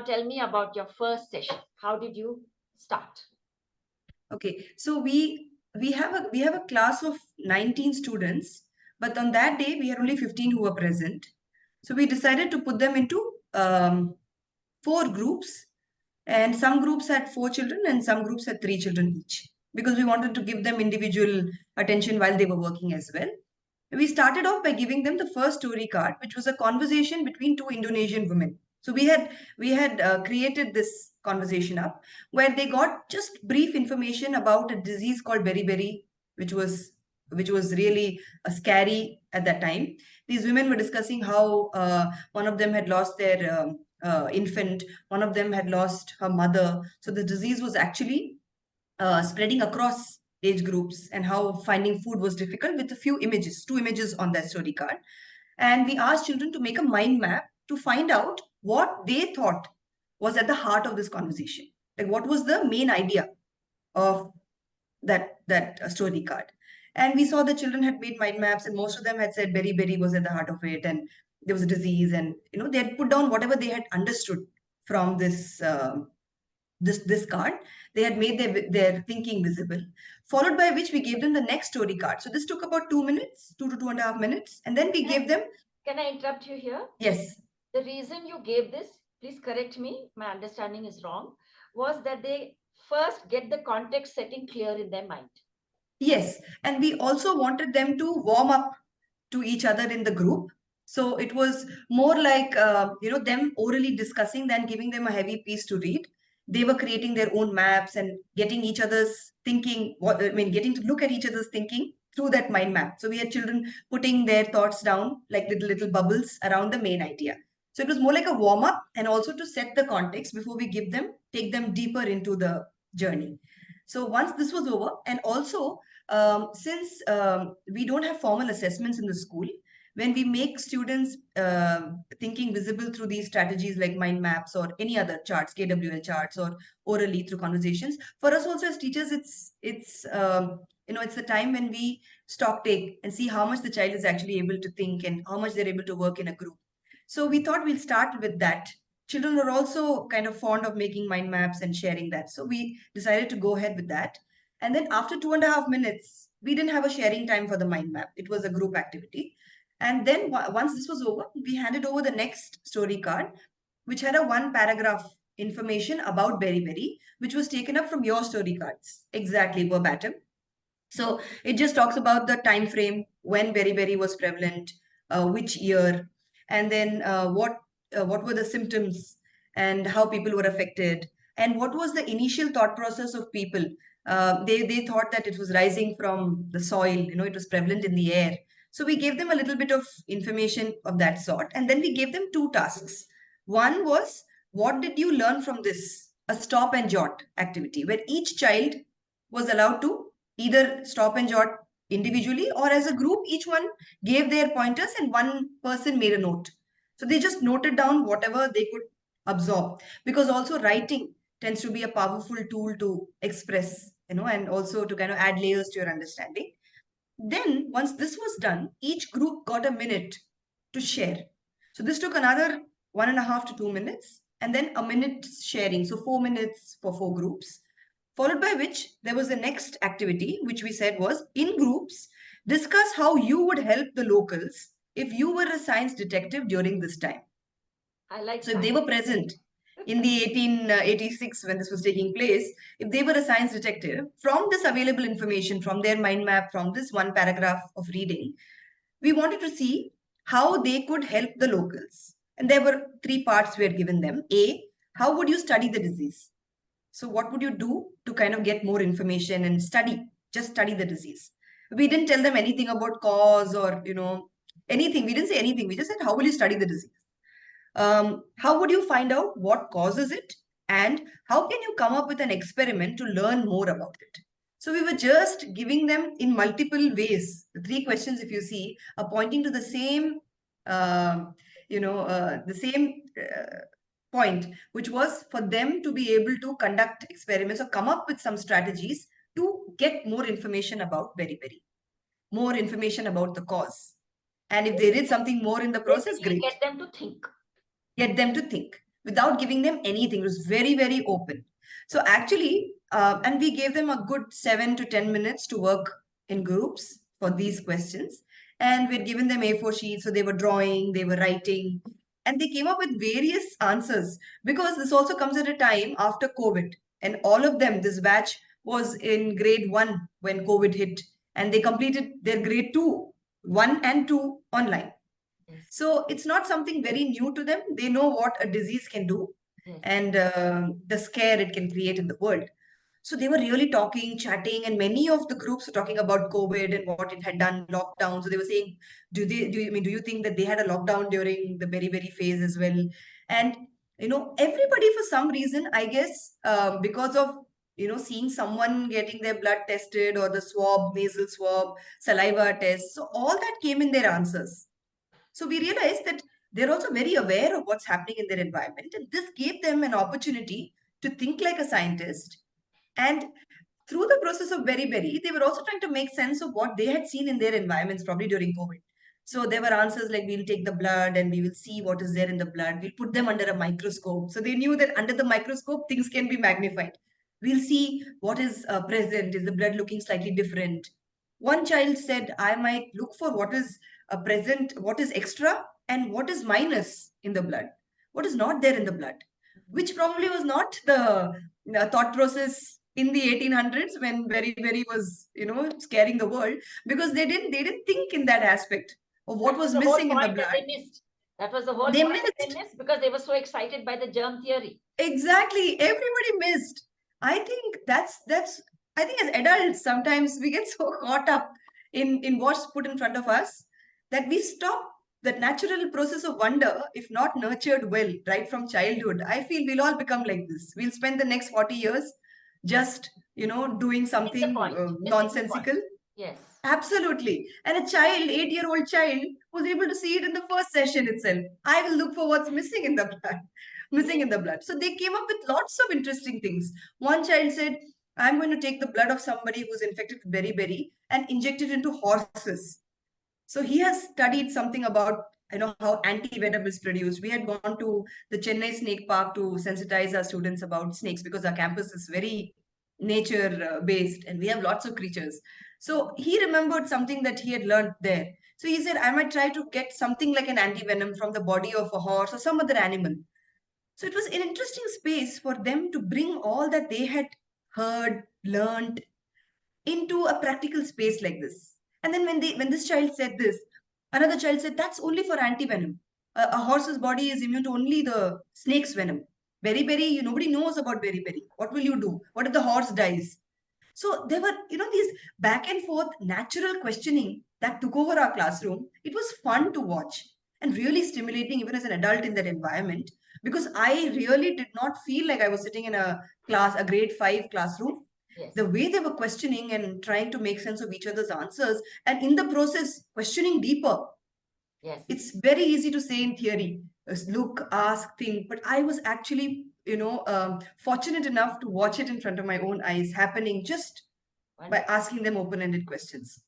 tell me about your first session. How did you start? Okay, so we have a class of 19 students, but on that day we had only 15 who were present. So we decided to put them into four groups, and some groups had four children and some groups had three children each, because we wanted to give them individual attention while they were working as well. We started off by giving them the first story card, which was a conversation between two Indonesian women. So we had created this conversation up where they got just brief information about a disease called beriberi, which was which was really scary at that time. These women were discussing how one of them had lost their infant, one of them had lost her mother. So the disease was actually spreading across age groups, and how finding food was difficult, with a few images, two images on that story card. And we asked children to make a mind map to find out what they thought was at the heart of this conversation. Like, what was the main idea of that story card? And we saw the children had made mind maps, and most of them had said beriberi was at the heart of it, and there was a disease, and they had put down whatever they had understood from this card. They had made their thinking visible, followed by which we gave them the next story card. So this took about 2 minutes, 2 to 2.5 minutes, and then we gave them. Can I interrupt you here? Yes. The reason you gave this, please correct me, my understanding is wrong, was that they first get the context setting clear in their mind. Yes, and we also wanted them to warm up to each other in the group. So it was more like them orally discussing than giving them a heavy piece to read. They were creating their own maps and getting each other's thinking. Getting to look at each other's thinking through that mind map. So we had children putting their thoughts down like little bubbles around the main idea. So it was more like a warm up, and also to set the context before we take them deeper into the journey. So once this was over, and also since we don't have formal assessments in the school, when we make students thinking visible through these strategies like mind maps or any other charts, KWL charts, or orally through conversations, for us also as teachers, it's the time when we stock take and see how much the child is actually able to think and how much they're able to work in a group. So we thought we'll start with that. Children are also kind of fond of making mind maps and sharing that. So we decided to go ahead with that. And then after 2.5 minutes, we didn't have a sharing time for the mind map. It was a group activity. And then once this was over, we handed over the next story card, which had a one paragraph information about beriberi, which was taken up from your story cards, exactly verbatim. So it just talks about the time frame when beriberi was prevalent, which year, and then what were the symptoms and how people were affected, and what was the initial thought process of people. They thought that it was rising from the soil, it was prevalent in the air. So we gave them a little bit of information of that sort, and then we gave them two tasks. One was, what did you learn from this? A stop and jot activity, where each child was allowed to either stop and jot individually, or as a group, each one gave their pointers and one person made a note. So they just noted down whatever they could absorb, because also writing tends to be a powerful tool to express, and also to kind of add layers to your understanding. Then once this was done, each group got a minute to share. So this took another 1.5 to 2 minutes, and then a minute sharing. So 4 minutes for four groups, followed by which there was the next activity, which we said was, in groups, discuss how you would help the locals if you were a science detective during this time. I like So if they were present in the 1886 when this was taking place, if they were a science detective, from this available information, from their mind map, from this one paragraph of reading, we wanted to see how they could help the locals. And there were three parts we had given them. A, how would you study the disease? So what would you do to kind of get more information and just study the disease? We didn't tell them anything about cause or, anything. We didn't say anything. We just said, how will you study the disease? How would you find out what causes it? And how can you come up with an experiment to learn more about it? So we were just giving them in multiple ways. The three questions, if you see, are pointing to the same, point, which was for them to be able to conduct experiments or come up with some strategies to get more information about beriberi, more information about the cause. And if they did something more in the process, great. Get them to think. Get them to think. without giving them anything. It was very, very open. So actually, and we gave them a good 7 to 10 minutes to work in groups for these questions. And we'd given them A4 sheets, so they were drawing, they were writing, and they came up with various answers, because this also comes at a time after COVID. And all of them, this batch was in grade 1 when COVID hit, and they completed their grade 2, 1 and 2 online. Yes. So it's not something very new to them. They know what a disease can do, Yes. and the scare it can create in the world. So they were really talking, chatting, and many of the groups were talking about COVID and what it had done, lockdown. So they were saying, do you think that they had a lockdown during the beriberi phase as well? And everybody, for some reason, I guess, because of seeing someone getting their blood tested, or the swab, nasal swab, saliva test, so all that came in their answers. So we realized that they're also very aware of what's happening in their environment, and this gave them an opportunity to think like a scientist. And through the process of Berry, they were also trying to make sense of what they had seen in their environments, probably during COVID. So there were answers like, we'll take the blood and we will see what is there in the blood. We'll put them under a microscope. So they knew that under the microscope, things can be magnified. We'll see what is present. Is the blood looking slightly different? One child said, I might look for what is present, what is extra, and what is minus in the blood, what is not there in the blood, which probably was not the thought process in the 1800s when Berry was scaring the world, because they didn't think in that aspect of what That was the whole missing in the point that blood. they missed. That was the whole They point that they missed. missed because they were so excited by the germ theory. Exactly. Everybody missed. I think that's I think as adults sometimes we get so caught up in what's put in front of us that we stop that natural process of wonder, if not nurtured well right from childhood. I feel we'll all become like this. We'll spend the next 40 years just doing Missing the something point. Missing the point. nonsensical. Yes. Absolutely. And a child, 8-year-old child, was able to see it in the first session itself. I will look for what's missing in the blood. Missing in the blood. So they came up with lots of interesting things. One child said, I'm going to take the blood of somebody who's infected with beriberi and inject it into horses. So he has studied something about how anti-venom is produced. We had gone to the Chennai Snake Park to sensitize our students about snakes, because our campus is very nature based and we have lots of creatures. So he remembered something that he had learned there. So he said, I might try to get something like an anti-venom from the body of a horse or some other animal. So it was an interesting space for them to bring all that they had heard, learned, into a practical space like this. And then when this child said this, another child said, that's only for anti-venom. A horse's body is immune to only the snake's venom. Beriberi, nobody knows about beriberi. What will you do? What if the horse dies? So there were, these back and forth natural questioning that took over our classroom. It was fun to watch and really stimulating even as an adult in that environment, because I really did not feel like I was sitting in a grade 5 classroom. Yes. The way they were questioning and trying to make sense of each other's answers, and in the process questioning deeper. Yes. It's very easy to say in theory, look, ask, think, but I was actually fortunate enough to watch it in front of my own eyes happening just by asking them open-ended questions.